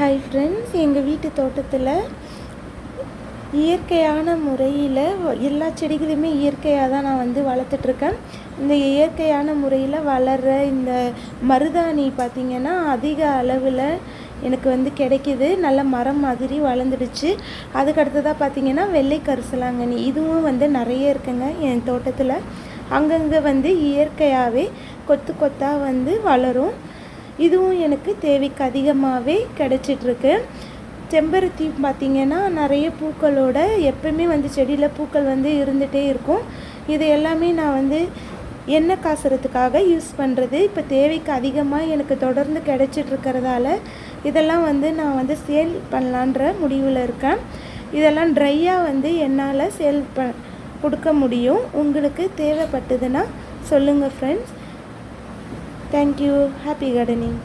Hi friends, எங்கள் வீட்டு தோட்டத்தில் இயற்கையான முறையில் எல்லா செடிகளையுமே இயற்கையாக தான் நான் வளர்த்துட்ருக்கேன். இந்த இயற்கையான முறையில் வளர்கிற இந்த மருதாணி பார்த்திங்கன்னா அதிக அளவில் எனக்கு கிடைக்கிது. நல்ல மரம் மாதிரி வளர்ந்துடுச்சு. அதுக்கடுத்ததாக பார்த்திங்கன்னா வெள்ளை கரிசலாங்கண்ணி, இதுவும் நிறைய இருக்குங்க என் தோட்டத்தில். அங்கங்கே இயற்கையாகவே கொத்து கொத்தாக வளரும். இதுவும் எனக்கு தேவைக்கு அதிகமாகவே கிடச்சிட்ருக்கு. செம்பருத்தி பார்த்திங்கன்னா நிறைய பூக்களோட எப்பவுமே செடியில் பூக்கள் இருந்துகிட்டே இருக்கும். இது எல்லாமே நான் எண்ணெய் காசுறதுக்காக யூஸ் பண்ணுறது. இப்போ தேவைக்கு அதிகமாக எனக்கு தொடர்ந்து கிடச்சிட்ருக்கிறதால இதெல்லாம் நான் சேல் பண்ணலான்ற முடிவில் இருக்கேன். இதெல்லாம் ட்ரையாக என்னால் சேல் கொடுக்க முடியும். உங்களுக்கு தேவைப்பட்டதுன்னா சொல்லுங்கள் friends. Thank you. Happy gardening.